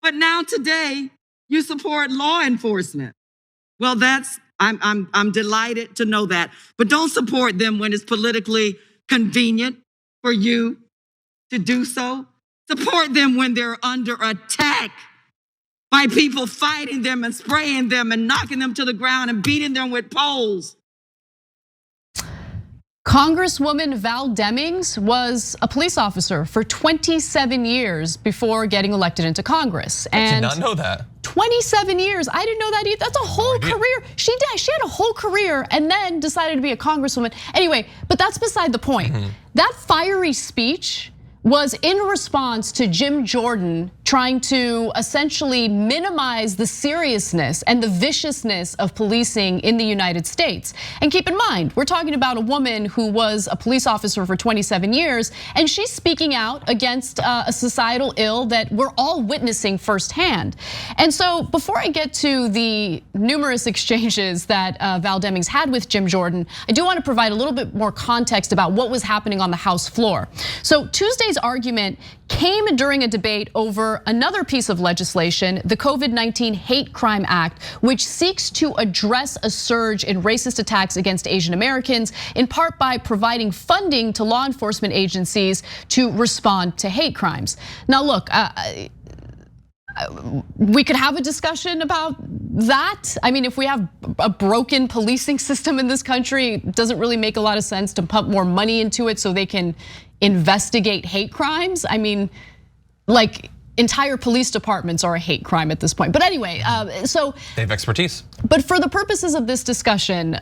But now today, you support law enforcement. Well, I'm delighted to know that. But don't support them when it's politically convenient for you to do so. Support them when they're under attack by people fighting them and spraying them and knocking them to the ground and beating them with poles. Congresswoman Val Demings was a police officer for 27 years before getting elected into Congress. I did not know that. 27 years, I didn't know that either. That's a whole career. She had a whole career and then decided to be a congresswoman. Anyway, but that's beside the point. That fiery speech was in response to Jim Jordan trying to essentially minimize the seriousness and the viciousness of policing in the United States. And keep in mind, we're talking about a woman who was a police officer for 27 years, and she's speaking out against a societal ill that we're all witnessing firsthand. And so before I get to the numerous exchanges that Val Demings had with Jim Jordan, I do want to provide a little bit more context about what was happening on the House floor. So Tuesday's argument came during a debate over another piece of legislation, the COVID-19 Hate Crime Act, which seeks to address a surge in racist attacks against Asian Americans, in part by providing funding to law enforcement agencies to respond to hate crimes. Now look, we could have a discussion about that. I mean, if we have a broken policing system in this country, it doesn't really make a lot of sense to pump more money into it so they can investigate hate crimes. I mean, like entire police departments are a hate crime at this point. But anyway, so they have expertise. But for the purposes of this discussion,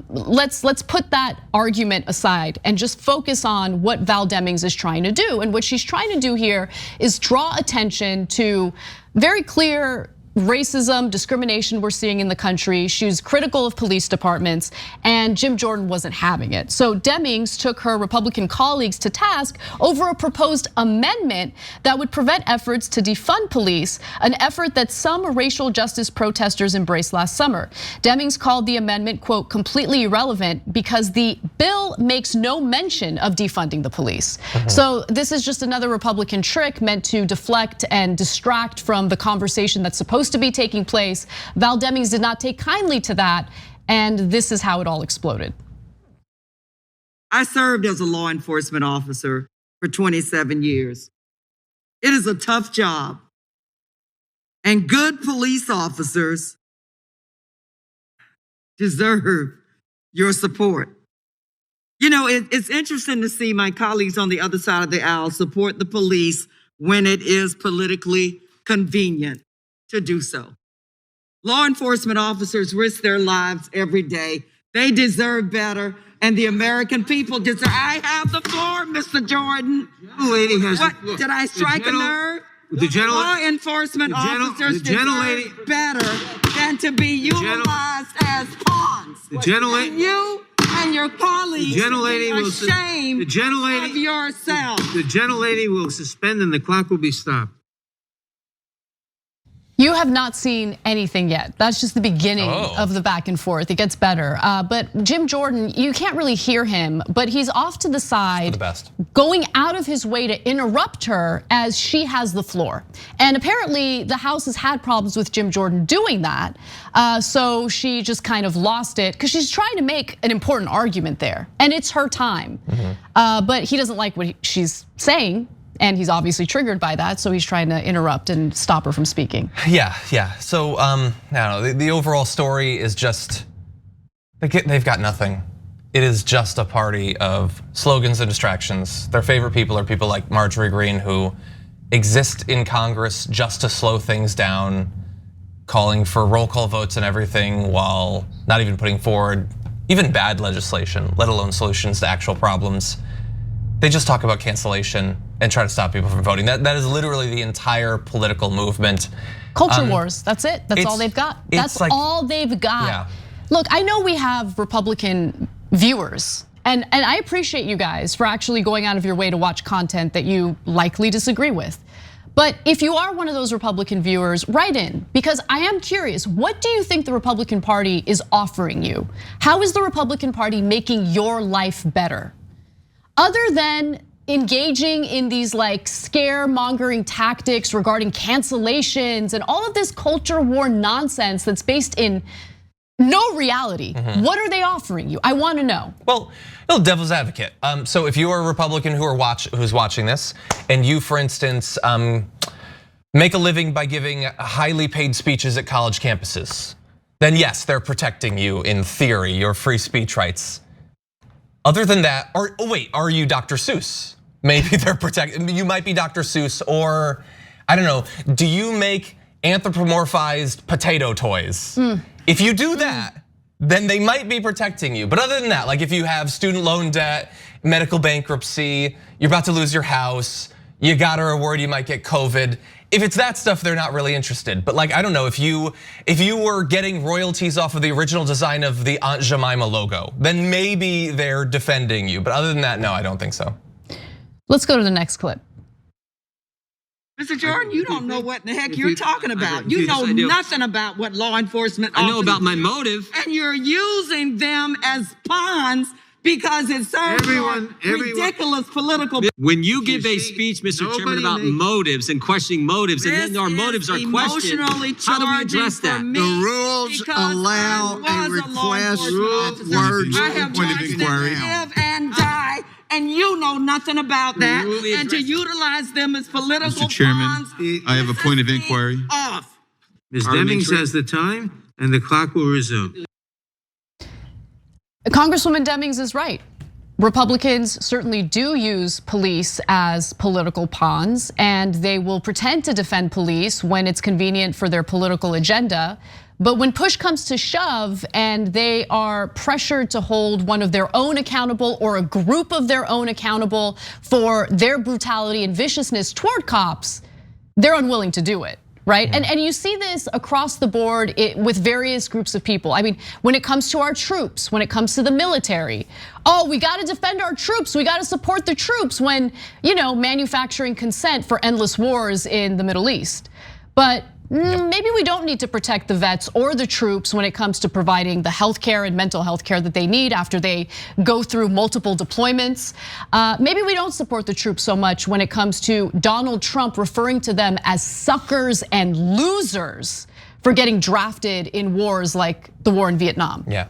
let's put that argument aside and just focus on what Val Demings is trying to do. And what she's trying to do here is draw attention to very clear racism, discrimination we're seeing in the country. She was critical of police departments, and Jim Jordan wasn't having it. So Demings took her Republican colleagues to task over a proposed amendment that would prevent efforts to defund police, an effort that some racial justice protesters embraced last summer. Demings called the amendment, quote, completely irrelevant because the bill makes no mention of defunding the police. So this is just another Republican trick meant to deflect and distract from the conversation that's supposed to be taking place. Val Demings did not take kindly to that, and this is how it all exploded. I served as a law enforcement officer for 27 years. It is a tough job, and good police officers deserve your support. You know, it's interesting to see my colleagues on the other side of the aisle support the police when it is politically convenient to do so. Law enforcement officers risk their lives every day. They deserve better, and the American people deserve. I have the floor, Mr. Jordan. Lady has. What, did I strike a nerve? Law enforcement officers deserve better than to be utilized as pawns. And you and your colleagues should be ashamed of yourself. The gentlelady will suspend and the clock will be stopped. You have not seen anything yet. That's just the beginning of the back and forth. It gets better. But Jim Jordan, you can't really hear him, but he's off to the side, going out of his way to interrupt her as she has the floor. And apparently the House has had problems with Jim Jordan doing that. So she just kind of lost it because she's trying to make an important argument there. And it's her time. But he doesn't like what she's saying. And he's obviously triggered by that, so he's trying to interrupt and stop her from speaking. Yeah. So I don't know. The overall story is just they've got nothing. It is just a party of slogans and distractions. Their favorite people are people like Marjorie Greene, who exist in Congress just to slow things down, calling for roll call votes and everything, while not even putting forward even bad legislation, let alone solutions to actual problems. They just talk about cancellation and try to stop people from voting. That is literally the entire political movement. Culture wars, that's it. That's all they've got. That's all they've got. Yeah. Look, I know we have Republican viewers, and I appreciate you guys for actually going out of your way to watch content that you likely disagree with. But if you are one of those Republican viewers, write in, because I am curious, what do you think the Republican Party is offering you? How is the Republican Party making your life better? Other than engaging in these like scaremongering tactics regarding cancellations and all of this culture war nonsense that's based in no reality. What are they offering you? I want to know. Well, devil's advocate. So if you are a Republican who's watching this, and you, for instance, make a living by giving highly paid speeches at college campuses, then yes, they're protecting you in theory, your free speech rights. Other than that, are you Dr. Seuss? Maybe they're protecting, you might be Dr. Seuss, or I don't know, do you make anthropomorphized potato toys? If you do that, then they might be protecting you. But other than that, like if you have student loan debt, medical bankruptcy, you're about to lose your house, you got a reward, you might get COVID. If it's that stuff, they're not really interested. But like, I don't know, if you were getting royalties off of the original design of the Aunt Jemima logo, then maybe they're defending you. But other than that, no, I don't think so. Let's go to the next clip. Mr. Jordan, you don't know what in the heck you're talking about. You Yes, know I do. nothing about what law enforcement I know officers about my do. motive. And you're using them as pawns because it serves Everyone- ridiculous political. When you give You a see, speech, Mr. Chairman, nobody about makes- motives and questioning motives, and then our This motives is are questioned, emotionally how do we address charging that? for me The rules because allow I a was law request enforcement of officer. words I of have point of watched inquiry. them live and die, and you know nothing about that. Really And to address- utilize them as political Mr. Chairman, pawns, I have a point of pisses me inquiry. Off. Ms. Parliamentary- Demings has the time, and the clock will resume. Congresswoman Demings is right. Republicans certainly do use police as political pawns, and they will pretend to defend police when it's convenient for their political agenda. But when push comes to shove and they are pressured to hold one of their own accountable or a group of their own accountable for their brutality and viciousness toward cops, they're unwilling to do it. Right, and you see this across the board with various groups of people. I mean, when it comes to our troops, when it comes to the military, we got to defend our troops. We got to support the troops when manufacturing consent for endless wars in the Middle East. But maybe we don't need to protect the vets or the troops when it comes to providing the healthcare and mental health care that they need after they go through multiple deployments. Maybe we don't support the troops so much when it comes to Donald Trump referring to them as suckers and losers for getting drafted in wars like the war in Vietnam. Yeah,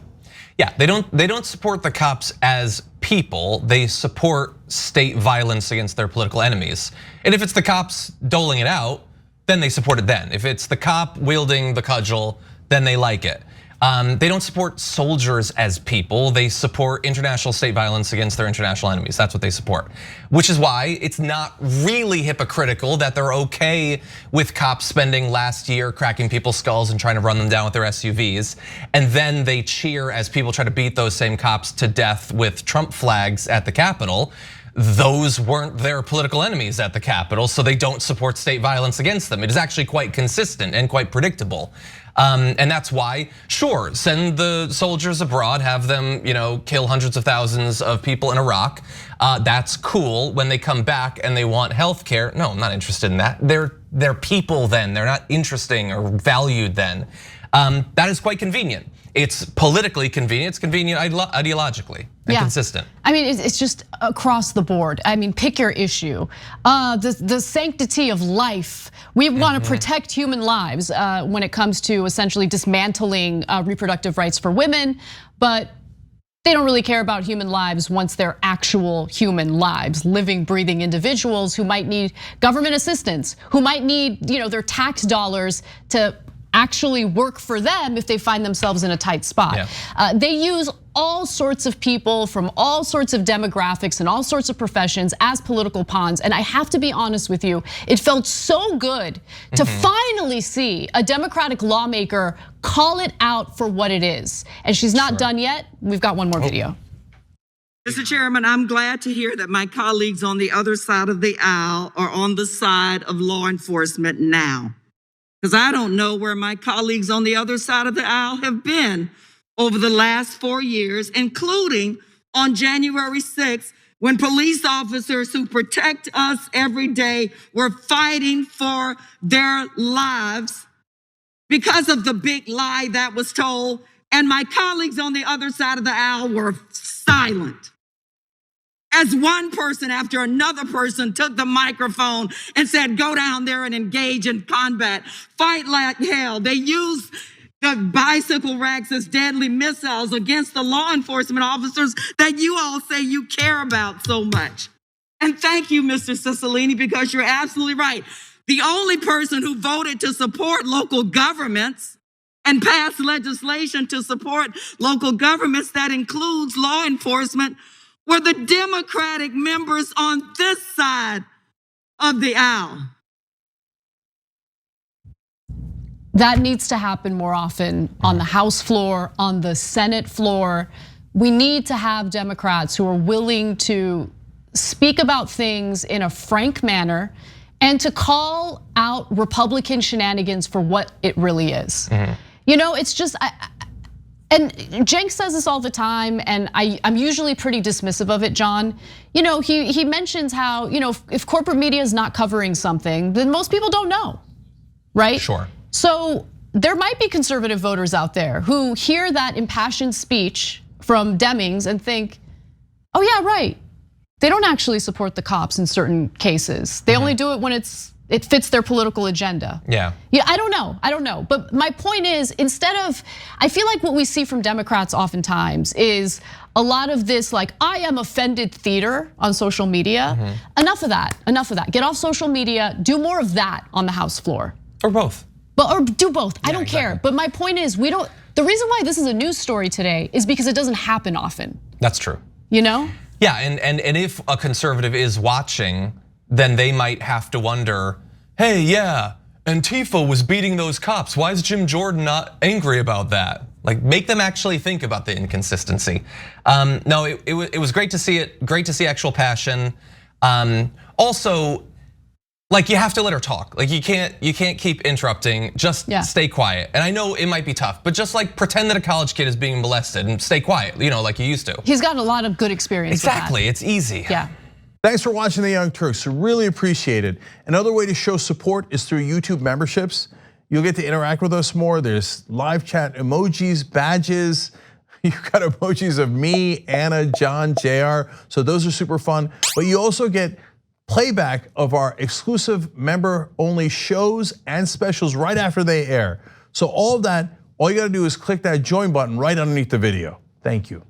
they don't support the cops as people. They support state violence against their political enemies. And if it's the cops doling it out, then they support it then. If it's the cop wielding the cudgel, then they like it. They don't support soldiers as people. They support international state violence against their international enemies. That's what they support. Which is why it's not really hypocritical that they're okay with cops spending last year cracking people's skulls and trying to run them down with their SUVs. And then they cheer as people try to beat those same cops to death with Trump flags at the Capitol. Those weren't their political enemies at the Capitol, so they don't support state violence against them. It is actually quite consistent and quite predictable. And that's why, sure, send the soldiers abroad, have them, kill hundreds of thousands of people in Iraq. That's cool. When they come back and they want health care, no, I'm not interested in that. They're people then, they're not interesting or valued then. That is quite convenient. It's politically convenient, it's convenient ideologically and consistent. I mean, it's just across the board. I mean, pick your issue. The sanctity of life. We want to protect human lives when it comes to essentially dismantling reproductive rights for women, but they don't really care about human lives once they're actual human lives, living, breathing individuals who might need government assistance, who might need their tax dollars to actually work for them if they find themselves in a tight spot. They use all sorts of people from all sorts of demographics and all sorts of professions as political pawns. And I have to be honest with you, it felt so good to finally see a Democratic lawmaker call it out for what it is. And she's not done yet. We've got one more video. Mr. Chairman, I'm glad to hear that my colleagues on the other side of the aisle are on the side of law enforcement now. Because I don't know where my colleagues on the other side of the aisle have been over the last 4 years, including on January 6th, when police officers who protect us every day were fighting for their lives because of the big lie that was told, and my colleagues on the other side of the aisle were silent. as one person after another person took the microphone and said, go down there and engage in combat, fight like hell. They used the bicycle racks as deadly missiles against the law enforcement officers that you all say you care about so much. And thank you, Mr. Cicilline, because you're absolutely right. The only person who voted to support local governments and passed legislation to support local governments that includes law enforcement were the Democratic members on this side of the aisle. That needs to happen more often on the House floor, on the Senate floor. We need to have Democrats who are willing to speak about things in a frank manner and to call out Republican shenanigans for what it really is. You know, it's just, and Cenk says this all the time, and I'm usually pretty dismissive of it, John. You know, he mentions how, you know, if corporate media is not covering something, then most people don't know, right? Sure. So there might be conservative voters out there who hear that impassioned speech from Demings and think, oh yeah, right. They don't actually support the cops in certain cases. They only do it when it fits their political agenda. Yeah, I don't know. But my point is, instead of, I feel like what we see from Democrats oftentimes is a lot of this like, I am offended theater on social media. Enough of that, Get off social media, do more of that on the House floor. Or both. Or do both, I don't exactly. care. But my point is, the reason why this is a news story today is because it doesn't happen often. That's true. You know? Yeah, and if a conservative is watching, then they might have to wonder, hey, yeah, Antifa was beating those cops. Why is Jim Jordan not angry about that? Like, make them actually think about the inconsistency. No, it was great to see it. Great to see actual passion. Also, like, you have to let her talk. Like, you can't keep interrupting. Just stay quiet. And I know it might be tough, but just like pretend that a college kid is being molested and stay quiet. You know, like you used to. He's got a lot of good experience. Exactly, it's easy. Yeah. Thanks for watching the Young Turks. Really appreciate it. Another way to show support is through YouTube memberships. You'll get to interact with us more. There's live chat emojis, badges. You've got emojis of me, Anna, John, JR. So those are super fun. But you also get playback of our exclusive member-only shows and specials right after they air. So all of that, all you gotta do is click that join button right underneath the video. Thank you.